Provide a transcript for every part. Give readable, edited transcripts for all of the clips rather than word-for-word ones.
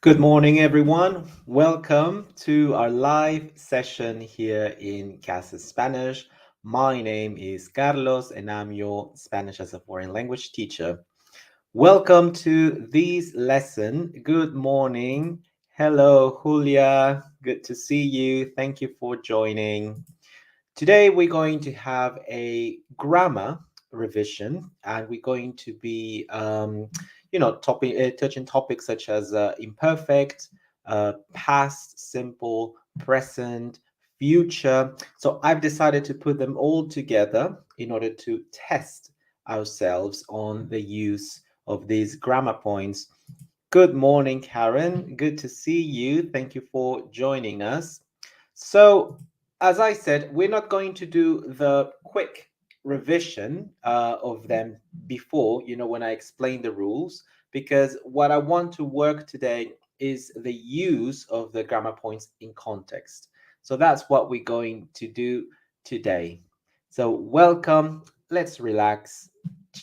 Good morning, everyone. Welcome to our live session here in Casa Spanish. My name is Carlos, and I'm your Spanish as a foreign language teacher. Welcome to this lesson. Good morning. Hello, Julia. Good to see you. Thank you for joining. Today, we're going to have a grammar revision, and we're going to be touching topics such as imperfect, past, simple, present, future. So I've decided to put them all together in order to test ourselves on the use of these grammar points. Good morning, Karen. Good to see you. Thank you for joining us. So, as I said, we're not going to do the quick revision of them before, when I explain the rules, because what I want to work today is the use of the grammar points in context. So that's what we're going to do today. So welcome, let's relax.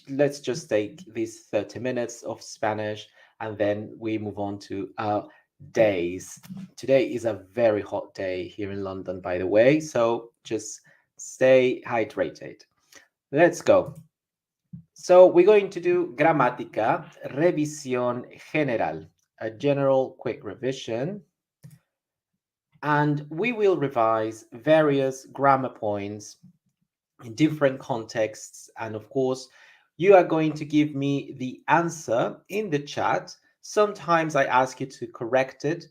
Let's just take these 30 minutes of Spanish and then we move on to our days. Today is a very hot day here in London, by the way, so just stay hydrated. Let's go. So we're going to do gramática, revisión general, a general quick revision. And we will revise various grammar points in different contexts. And of course, you are going to give me the answer in the chat. Sometimes I ask you to correct it.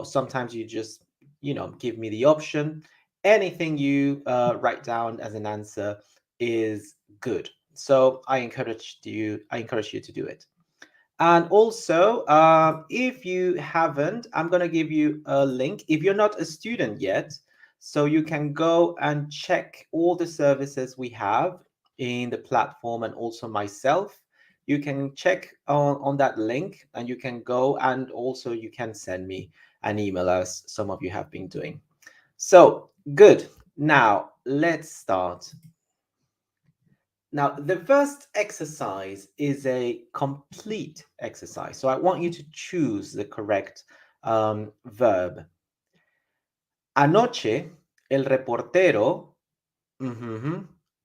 Sometimes you just, give me the option. Anything you write down as an answer is good. So I encourage you to do it. And also, if you haven't, I'm going to give you a link. If you're not a student yet, so you can go and check all the services we have in the platform and also myself. You can check on that link and you can go and also you can send me an email as some of you have been doing. So good. Now let's start. Now, the first exercise is a complete exercise. So I want you to choose the correct verb. Anoche, el reportero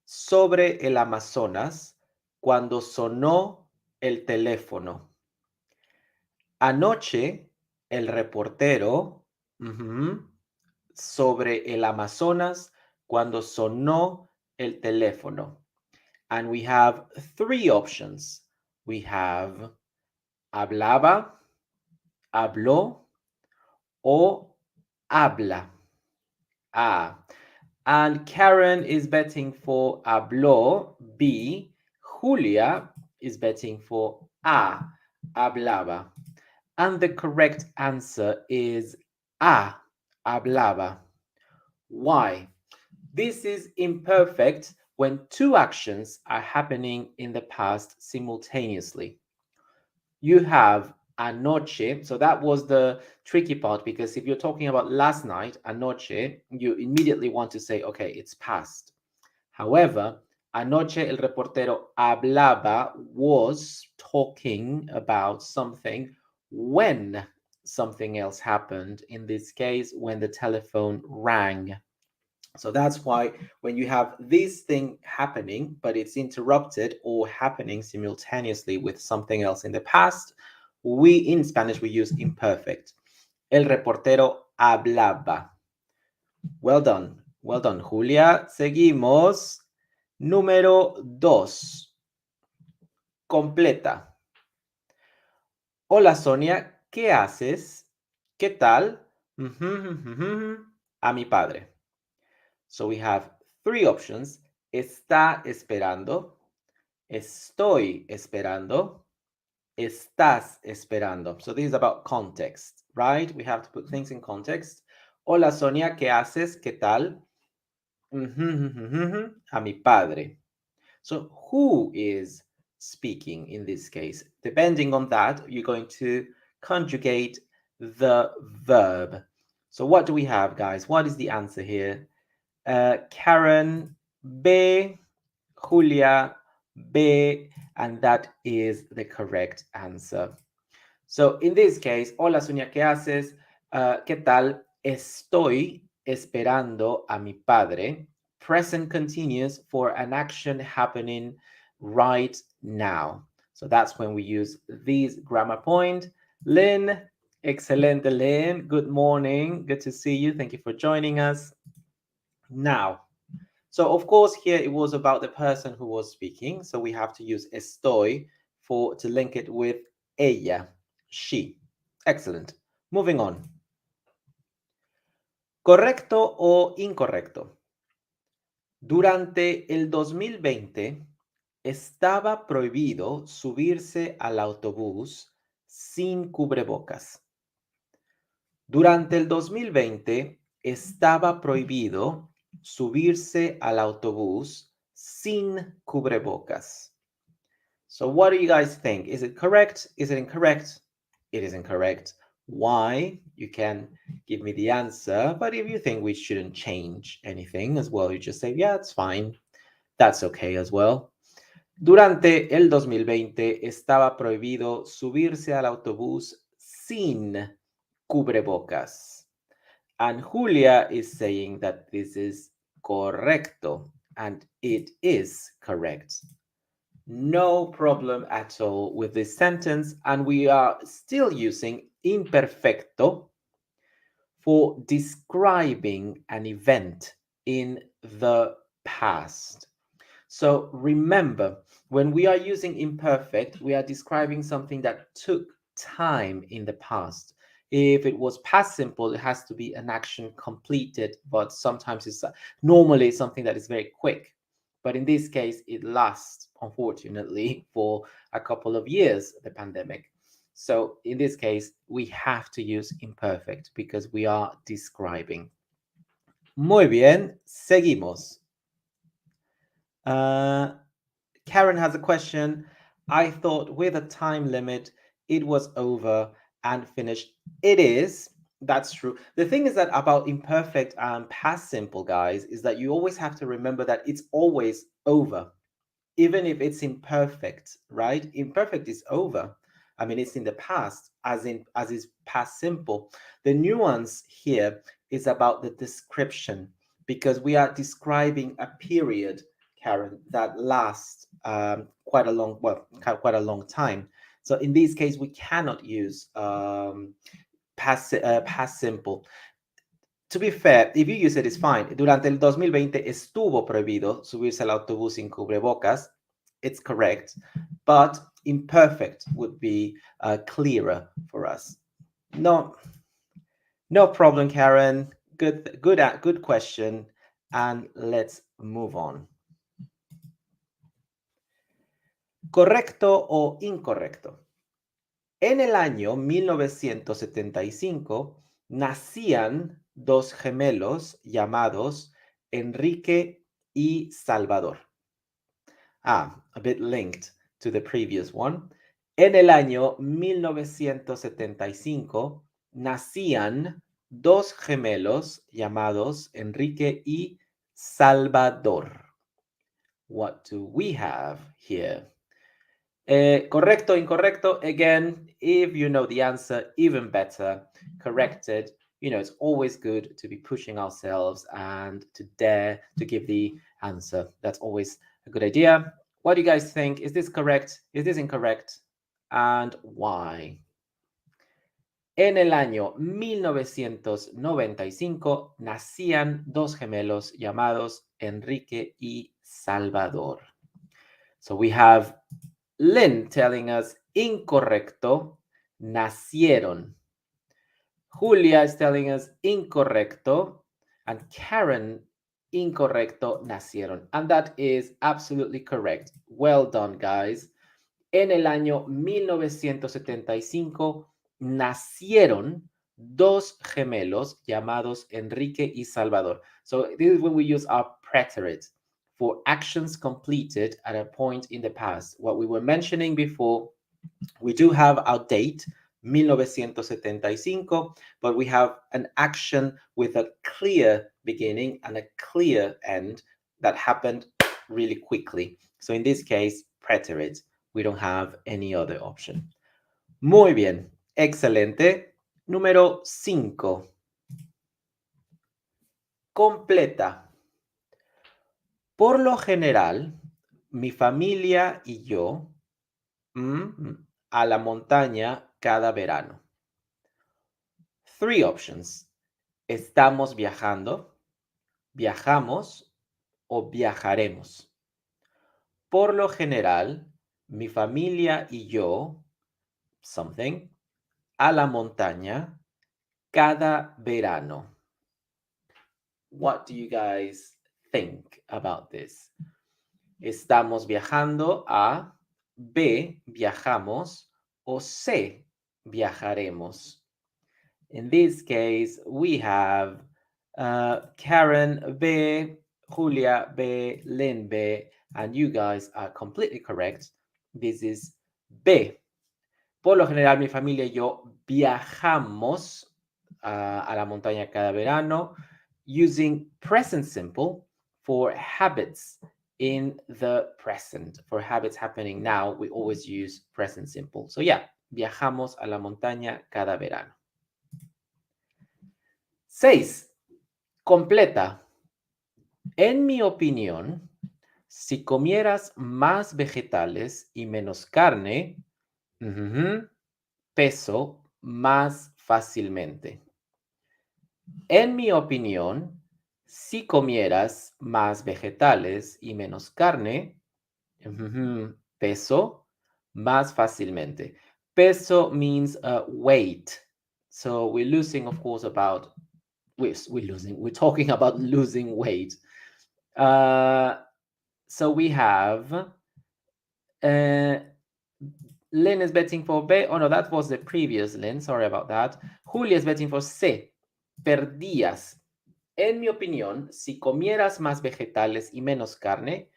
sobre el Amazonas cuando sonó el teléfono. Anoche, el reportero sobre el Amazonas cuando sonó el teléfono. And we have three options. We have hablaba, habló, o habla. And Karen is betting for habló, B. Julia is betting for A, hablaba. And the correct answer is A, hablaba. Why? This is imperfect when two actions are happening in the past simultaneously. You have anoche, so that was the tricky part, because if you're talking about last night, anoche, you immediately want to say, okay, it's past. However, anoche el reportero hablaba was talking about something when something else happened, in this case, when the telephone rang. So that's why when you have this thing happening, but it's interrupted or happening simultaneously with something else in the past, we in Spanish, we use imperfect. El reportero hablaba. Well done. Well done, Julia. Seguimos. Número 2. Completa. Hola, Sonia. ¿Qué haces? ¿Qué tal? A mi padre. So we have three options. Está esperando. Estoy esperando. Estás esperando. So this is about context, right? We have to put things in context. Hola, Sonia, ¿qué haces? ¿Qué tal? A mi padre. So who is speaking in this case? Depending on that, you're going to conjugate the verb. So what do we have, guys? What is the answer here? Karen, B, Julia, B, and that is the correct answer. So in this case, hola Sonia, ¿qué haces? ¿Qué tal? Estoy esperando a mi padre. Present continuous for an action happening right now. So that's when we use these grammar point. Lynn, excelente Lynn. Good morning. Good to see you. Thank you for joining us. Now, so of course here it was about the person who was speaking. So we have to use estoy to link it with ella, she. Excellent. Moving on. ¿Correcto o incorrecto? Durante el 2020 estaba prohibido subirse al autobús sin cubrebocas. Durante el 2020 estaba prohibido subirse al autobús sin cubrebocas. So what do you guys think? Is it correct? Is it incorrect? It is incorrect. Why? You can give me the answer, but if you think we shouldn't change anything as well, you just say, yeah, it's fine. That's okay as well. Durante el 2020 estaba prohibido subirse al autobús sin cubrebocas. And Julia is saying that this is correcto, and it is correct. No problem at all with this sentence, and we are still using imperfecto for describing an event in the past. So remember, when we are using imperfect, we are describing something that took time in the past. If it was past simple, it has to be an action completed, but sometimes it's normally something that is very quick. But in this case, it lasts, unfortunately, for a couple of years, the pandemic. So in this case, we have to use imperfect because we are describing. Muy bien, seguimos. Karen has a question. I thought with a time limit, it was over and finished. It is. That's true. The thing is that about imperfect and past simple, guys, is that you always have to remember that it's always over, even if it's imperfect, right? Imperfect is over. I mean, it's in the past, as is past simple. The nuance here is about the description, because we are describing a period, Karen, that lasts quite a long, well, quite a long time. So in this case, we cannot use past simple. To be fair, if you use it, it's fine. Durante el 2020 estuvo prohibido subirse al autobús sin cubrebocas. It's correct, but imperfect would be clearer for us. No, no problem, Karen. Good question. And let's move on. ¿Correcto o incorrecto? En el año 1975 nacían dos gemelos llamados Enrique y Salvador. A bit linked to the previous one. En el año 1975 nacían dos gemelos llamados Enrique y Salvador. What do we have here? Correcto, incorrecto. Again, if you know the answer, even better. Corrected. You know, it's always good to be pushing ourselves and to dare to give the answer. That's always a good idea. What do you guys think? Is this correct? Is this incorrect? And why? En el año 1995 nacían dos gemelos llamados Enrique y Salvador. So we have Lynn telling us incorrecto, nacieron. Julia is telling us incorrecto, and Karen, incorrecto, nacieron. And that is absolutely correct. Well done, guys. En el año 1975 nacieron dos gemelos llamados Enrique y Salvador. So this is when we use our preterite for actions completed at a point in the past. What we were mentioning before, we do have our date, 1975, but we have an action with a clear beginning and a clear end that happened really quickly. So in this case, preterite. We don't have any other option. Muy bien. Excelente. Número 5. Completa. Por lo general, mi familia y yo a la montaña cada verano. 3 options. Estamos viajando, viajamos o viajaremos. Por lo general, mi familia y yo, something, a la montaña cada verano. What do you guys think about this? Estamos viajando a B, viajamos o C, viajaremos. In this case, we have Karen B, Julia B, Lynn B, and you guys are completely correct. This is B. Por lo general, mi familia y yo viajamos a la montaña cada verano using present simple for habits in the present. For habits happening now, we always use present simple. So yeah, viajamos a la montaña cada verano. 6. Completa. En mi opinión, si comieras más vegetales y menos carne, peso más fácilmente. En mi opinión, si comieras más vegetales y menos carne, peso más fácilmente. Peso means weight. So we're losing, of course, we're talking about losing weight. So we have Lynn is betting for B. Oh no, that was the previous Lynn. Sorry about that. Julia is betting for C. Perdías. En mi opinión, si comieras más vegetales y menos carne,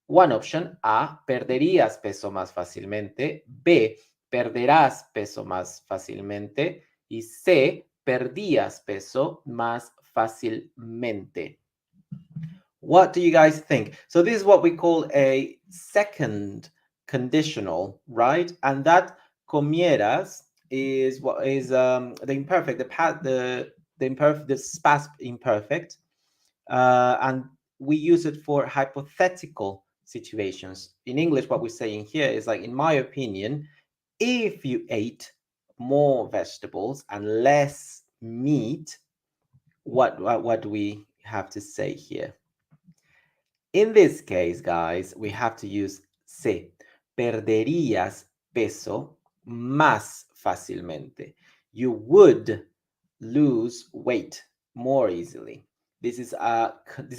one option, A, perderías peso más fácilmente. B, perderás peso más fácilmente. Y C, perdías peso más fácilmente. What do you guys think? So this is what we call a second conditional, right? And that comieras is what is the imperfect, the imperfect, the past imperfect, and we use it for hypothetical situations. In English, what we're saying here is like, in my opinion, if you ate more vegetables and less meat, what do we have to say here? In this case, guys, we have to use C. Perderías peso más fácilmente. You would lose weight more easily. This is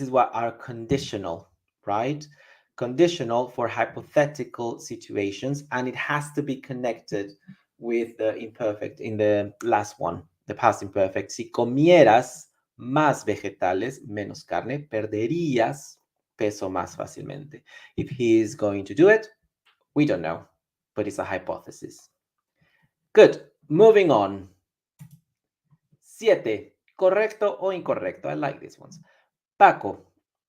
what our conditional, right? Conditional for hypothetical situations, and it has to be connected with the imperfect in the last one, the past imperfect. Si comieras más vegetales, menos carne, perderías peso más fácilmente. If he is going to do it, we don't know, but it's a hypothesis. Good. Moving on. 7. ¿Correcto o incorrecto? I like these ones. Paco,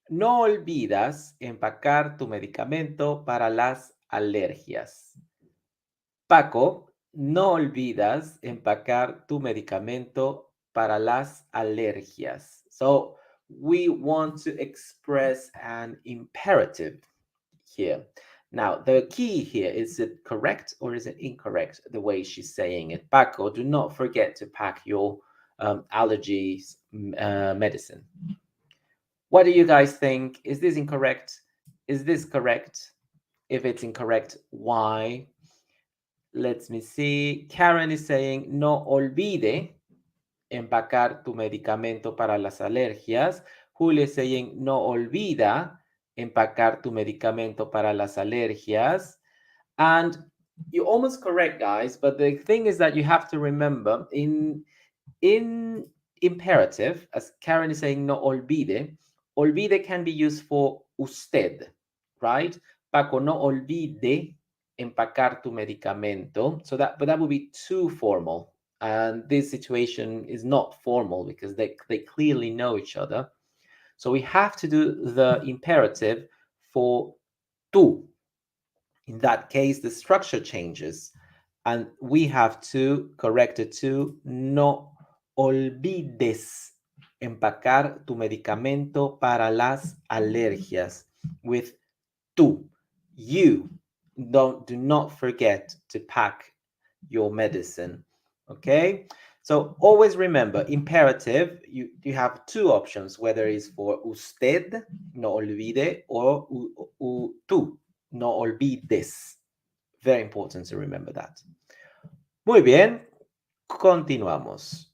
no olvidas empacar tu medicamento para las alergias. Paco, no olvidas empacar tu medicamento para las alergias. So we want to express an imperative here. Now, the key here, is it correct or is it incorrect, the way she's saying it? Paco, do not forget to pack your allergies medicine. What do you guys think? Is this incorrect? Is this correct? If it's incorrect, why? Let me see. Karen is saying, no olvide empacar tu medicamento para las alergias. Julia is saying, no olvida empacar tu medicamento para las alergias. And you're almost correct, guys, but the thing is that you have to remember in imperative, as Karen is saying, no olvide, olvide can be used for usted, right? Paco, no olvide empacar tu medicamento. So that would be too formal. And this situation is not formal because they clearly know each other. So we have to do the imperative for tú. In that case, the structure changes. And we have to correct it to no olvides empacar tu medicamento para las alergias with tú. You do not forget to pack your medicine. Okay? So always remember, imperative, you have two options, whether it's for usted, no olvide, or tú, no olvides. Very important to remember that. Muy bien, continuamos.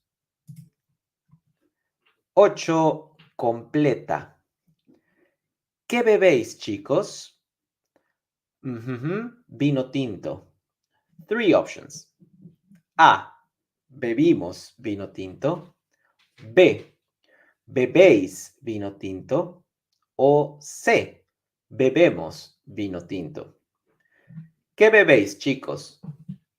8. Completa. ¿Qué bebéis, chicos? Vino tinto. 3 options. A. Bebimos vino tinto. B. Bebéis vino tinto. O C. Bebemos vino tinto. ¿Qué bebéis, chicos?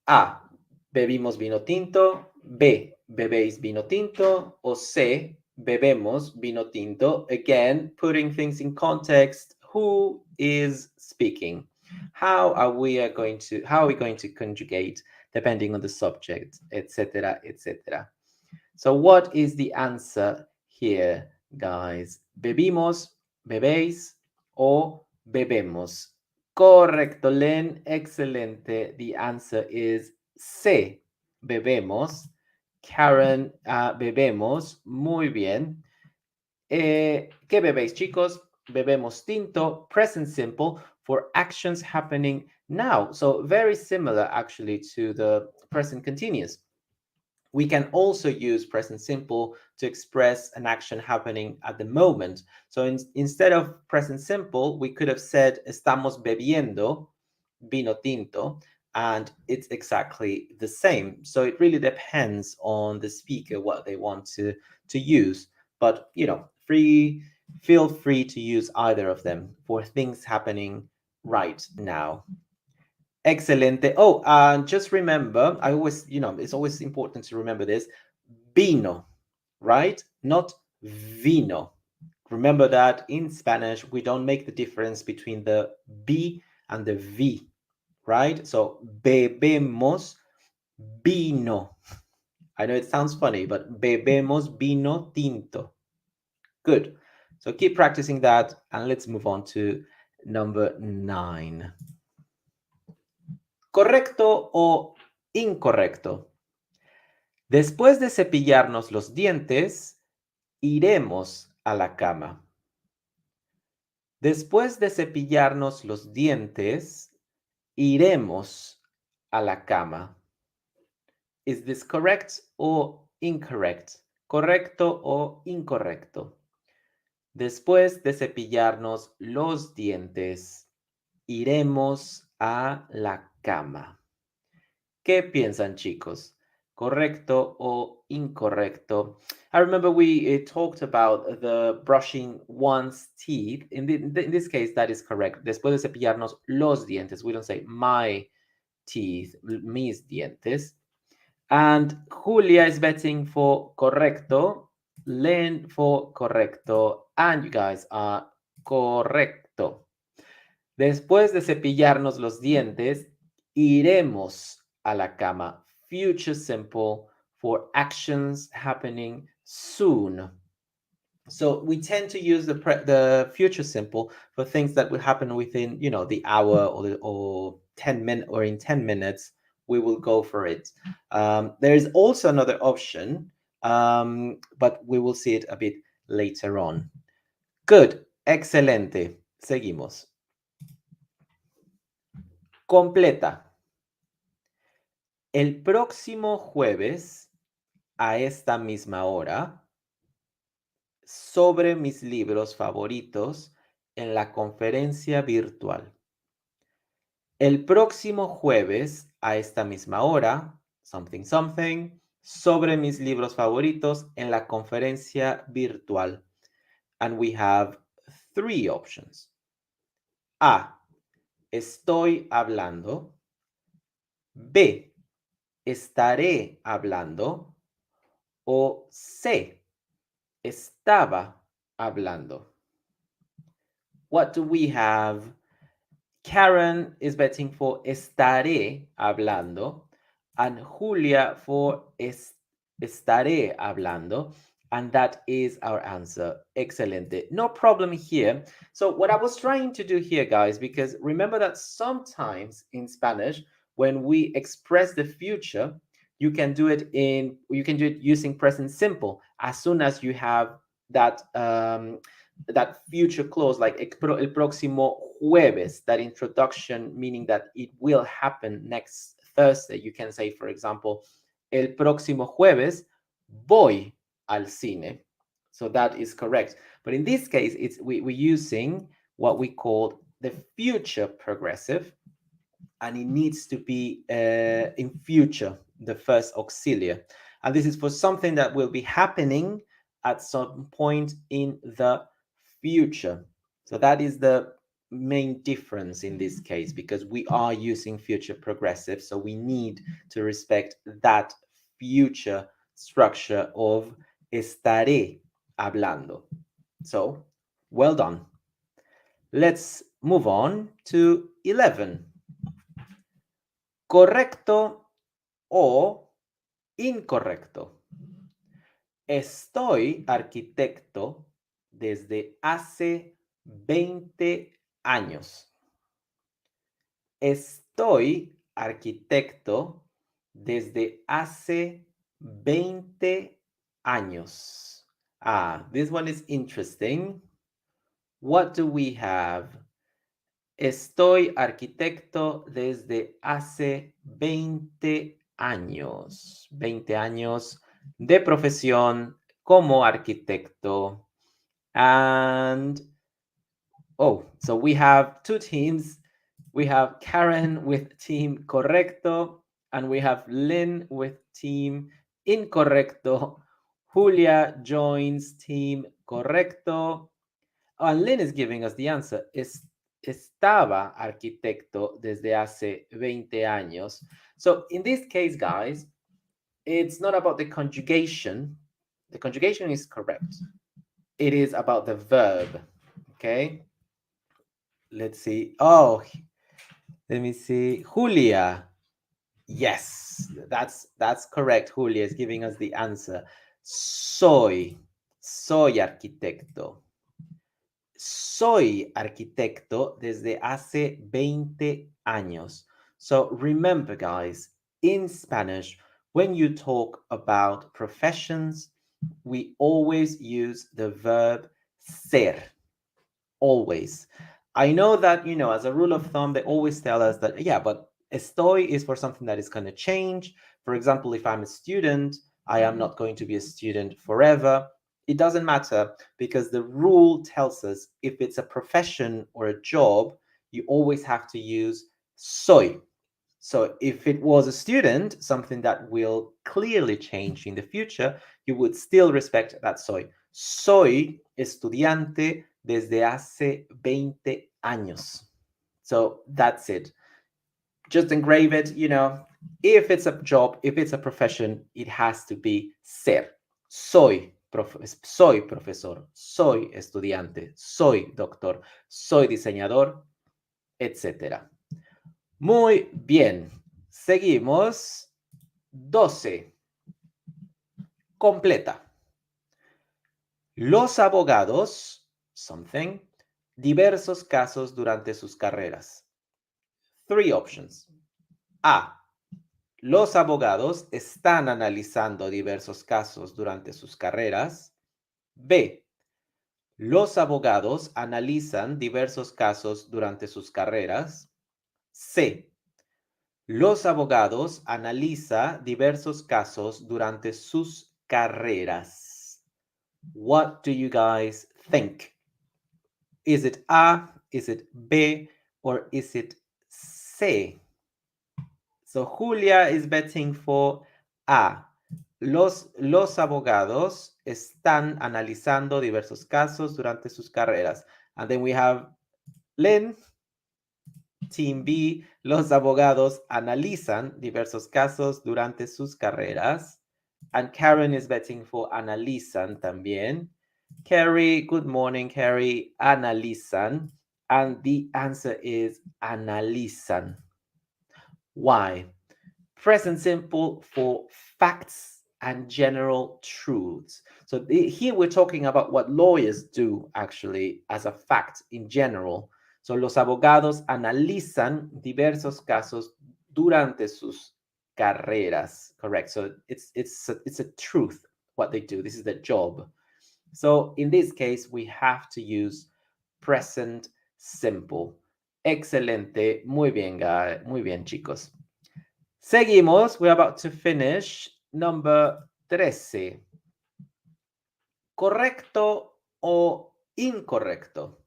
A. Bebimos vino tinto. B. Bebéis vino tinto. O C. Bebemos vino tinto. Again, putting things in context. Who is speaking? How are we going to conjugate depending on the subject, etc., etc. So what is the answer here, guys? Bebimos, bebéis o bebemos. Correcto, Len. Excelente. The answer is C. Bebemos. Karen, bebemos. Muy bien. ¿Qué bebéis, chicos? Bebemos tinto. Present simple for actions happening now. So very similar actually to the present continuous. We can also use present simple to express an action happening at the moment. So instead of present simple, we could have said estamos bebiendo vino tinto, and it's exactly the same. So it really depends on the speaker what they want to use. But feel free to use either of them for things happening right now. Excelente. Oh, just remember, I always, it's always important to remember this. Vino, right? Not vino. Remember that in Spanish, we don't make the difference between the B and the V, right? So, bebemos vino. I know it sounds funny, but bebemos vino tinto. Good. So keep practicing that, and let's move on to number 9. ¿Correcto o incorrecto? Después de cepillarnos los dientes, iremos a la cama. Después de cepillarnos los dientes, iremos a la cama. Is this correct or incorrect? ¿Correcto o incorrecto? Después de cepillarnos los dientes, iremos a la cama. ¿Qué piensan, chicos? ¿Correcto o incorrecto? I remember we talked about the brushing one's teeth. In this case, that is correct. Después de cepillarnos los dientes. We don't say my teeth, mis dientes. And Julia is betting for correcto. Len for correcto. And you guys are correcto. Después de cepillarnos los dientes, iremos a la cama. Future simple for actions happening soon. So we tend to use the future simple for things that will happen within, the hour or 10 minutes, or in 10 minutes, we will go for it. There is also another option, but we will see it a bit later on. Good. Excelente. Seguimos. Completa. El próximo jueves, a esta misma hora, sobre mis libros favoritos en la conferencia virtual. El próximo jueves, a esta misma hora, something, something, sobre mis libros favoritos en la conferencia virtual. And we have 3 options. A. Estoy hablando. B. Estaré hablando. O C. Estaba hablando. What do we have? Karen is betting for estaré hablando. and Julia for estaré hablando. And that is our answer. Excelente. No problem here. So what I was trying to do here, guys, because remember that sometimes in Spanish, when we express the future, you can do it using present simple as soon as you have that that future clause like el próximo jueves, that introduction, meaning that it will happen next Thursday. You can say, for example, el próximo jueves voy al cine. So that is correct. But in this case, we're using what we call the future progressive, and it needs to be in future, the first auxiliary. And this is for something that will be happening at some point in the future. So that is the main difference in this case, because we are using future progressive. So we need to respect that future structure of estaré hablando. So well done. Let's move on to 11. Correcto o incorrecto. Estoy arquitecto desde hace 20 años. Estoy arquitecto desde hace 20 años. Ah, this one is interesting. What do we have? Estoy arquitecto desde hace 20 años. 20 años de profesión como arquitecto. And, oh, so we have two teams. We have Karen with team correcto, and we have Lynn with team incorrecto. Julia joins team correcto. And Lynn is giving us the answer. Estaba arquitecto desde hace 20 años. So in this case, guys, it's not about the conjugation. The conjugation is correct. It is about the verb. Okay. Let's see. Oh, let me see. Julia. Yes, that's correct. Julia is giving us the answer. Soy arquitecto. Soy arquitecto desde hace 20 años. So remember, guys, in Spanish, when you talk about professions, we always use the verb ser. Always. I know that, as a rule of thumb, they always tell us that, yeah, but estoy is for something that is going to change. For example, if I'm a student, I am not going to be a student forever. It doesn't matter, because the rule tells us if it's a profession or a job, you always have to use soy. So if it was a student, something that will clearly change in the future, you would still respect that soy. Soy estudiante desde hace 20 años. So that's it. Just engrave it, if it's a job, if it's a profession, it has to be ser. Soy profesor, soy estudiante, soy doctor, soy diseñador, etc. Muy bien. Seguimos. 12. Completa. Los abogados, something, diversos casos durante sus carreras. 3 options. A. Los abogados están analizando diversos casos durante sus carreras. B. Los abogados analizan diversos casos durante sus carreras. C. Los abogados analizan diversos casos durante sus carreras. What do you guys think? Is it A, is it B, or is it C? So Julia is betting for A. Los abogados están analizando diversos casos durante sus carreras. And then we have Lynn, Team B. Los abogados analizan diversos casos durante sus carreras. And Karen is betting for analizan también. Carrie, good morning, Carrie. Analizan. And the answer is analizan. Why? Present simple for facts and general truths. So here we're talking about what lawyers do actually as a fact in general. So los abogados analizan diversos casos durante sus carreras. Correct. So it's a truth what they do. This is their job. So in this case, we have to use present simple. Excelente. Muy bien, guys. Muy bien, chicos. Seguimos. We're about to finish. Number 13. ¿Correcto o incorrecto?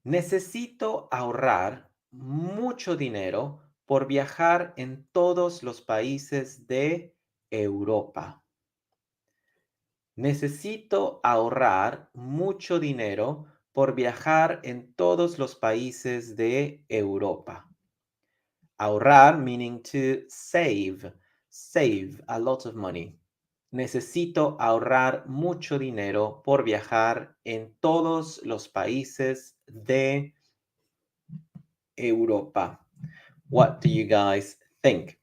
Necesito ahorrar mucho dinero por viajar en todos los países de Europa. Necesito ahorrar mucho dinero por viajar en todos los países de Europa. Ahorrar meaning to save a lot of money. Necesito ahorrar mucho dinero por viajar en todos los países de Europa. What do you guys think?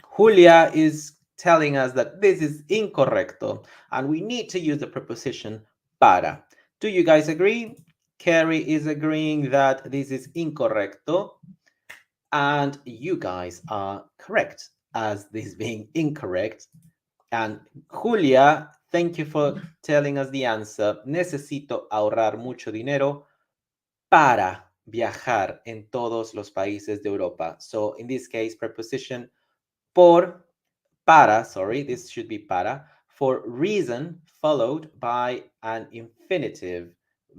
Julia is telling us that this is incorrecto and we need to use the preposition para. Do you guys agree? Carrie is agreeing that this is incorrecto and you guys are correct as this being incorrect. And Julia, thank you for telling us the answer. Necesito ahorrar mucho dinero para viajar en todos los países de Europa. So in this case, preposition this should be para, for reason followed by an infinitive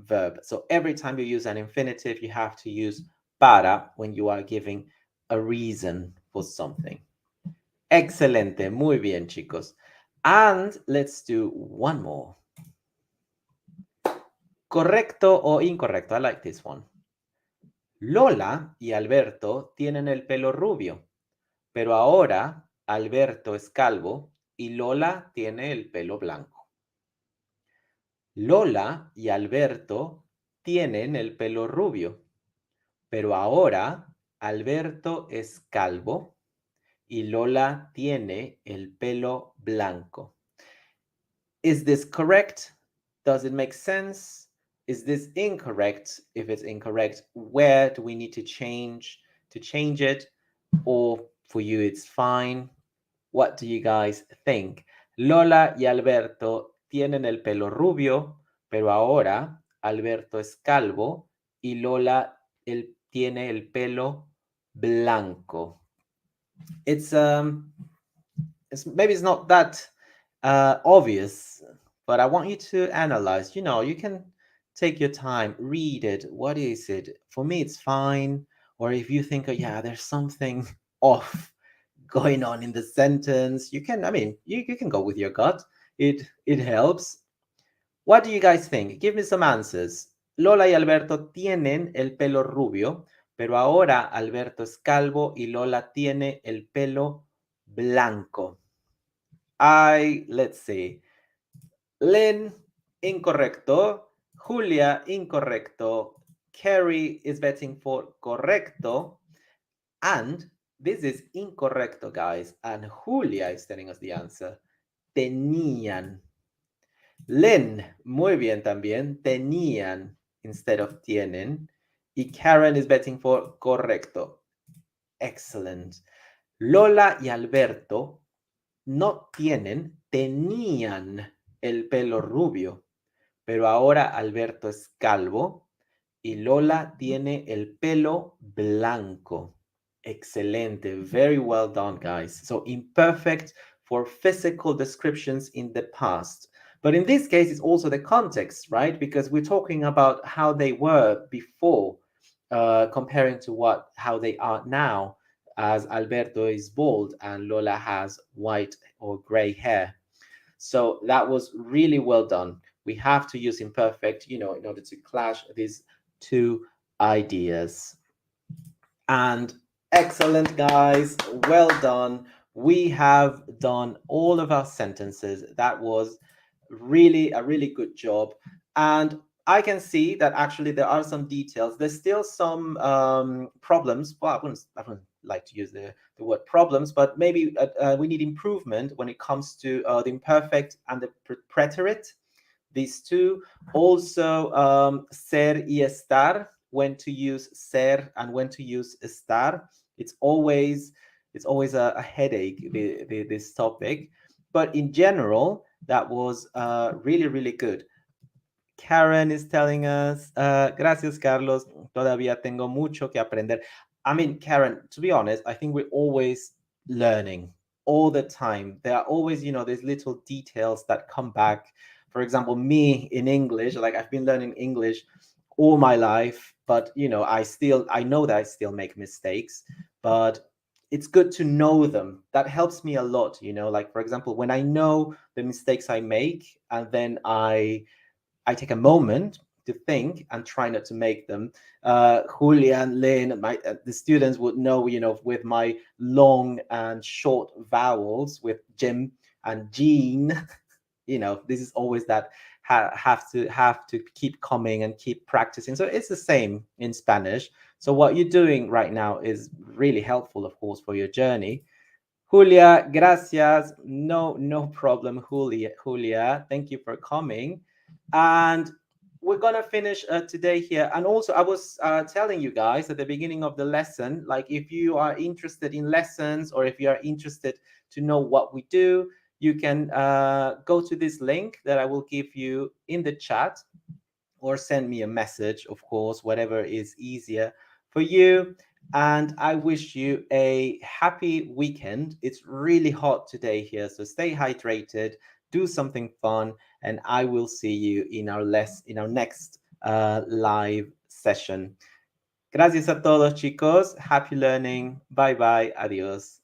verb. So every time you use an infinitive, you have to use para when you are giving a reason for something. Excelente, muy bien, chicos. And let's do one more. Correcto o incorrecto? I like this one. Lola y Alberto tienen el pelo rubio, pero ahora Alberto es calvo y Lola tiene el pelo blanco. Lola y Alberto tienen el pelo rubio, pero ahora Alberto es calvo y Lola tiene el pelo blanco. Is this correct? Does it make sense? Is this incorrect? If it's incorrect, where do we need to change it? Or for you, it's fine. What do you guys think? Lola y Alberto tienen el pelo rubio, pero ahora Alberto es calvo y Lola tiene el pelo blanco. Maybe it's not that obvious, but I want you to analyze. You can take your time, read it. What is it? For me, it's fine. Or if you think, oh, yeah, there's something off going on in the sentence, you can go with your gut. It helps. What do you guys think? Give me some answers. Lola y Alberto tienen el pelo rubio, pero ahora Alberto es calvo y Lola tiene el pelo blanco. Let's see. Lynn, incorrecto. Julia, incorrecto. Carrie is betting for correcto. And this is incorrecto, guys. And Julia is telling us the answer. Tenían. Lynn, muy bien también. Tenían instead of tienen. Y Karen is betting for correcto. Excellent. Lola y Alberto no tenían el pelo rubio, pero ahora Alberto es calvo y Lola tiene el pelo blanco. Excelente. Very well done, guys. So imperfect for physical descriptions in the past. But in this case, it's also the context, right? Because we're talking about how they were before, comparing to how they are now, as Alberto is bald and Lola has white or gray hair. So that was really well done. We have to use imperfect, in order to clash these two ideas. And excellent, guys. Well done. We have done all of our sentences. That was really a really good job. And I can see that actually there are some details. There's still some problems. Well, I wouldn't like to use the word problems, but maybe we need improvement when it comes to the imperfect and the preterite. These two. Also, ser y estar, when to use ser and when to use estar. It's always a headache, this topic. But in general, that was really, really good. Karen is telling us, gracias, Carlos. Todavía tengo mucho que aprender. I mean, Karen, to be honest, I think we're always learning all the time. There are always, there's little details that come back. For example, me in English, like I've been learning English all my life, but I know that I still make mistakes, but it's good to know them. That helps me a lot, like for example, when I know the mistakes I make and then I take a moment to think and try not to make them. Julian, Lynn, the students would know, with my long and short vowels, with Jim and Jean, this is always that have to keep coming and keep practicing. So it's the same in Spanish. So what you're doing right now is really helpful, of course, for your journey. Julia, gracias. No problem, Julia. Thank you for coming. And we're gonna finish today here. And also, I was telling you guys at the beginning of the lesson, like if you are interested in lessons or if you are interested to know what we do, you can go to this link that I will give you in the chat, or send me a message, of course, whatever is easier for you. And I wish you a happy weekend. It's really hot today here, so stay hydrated, do something fun, and I will see you in our next live session. Gracias a todos, chicos. Happy learning. Bye bye. Adios.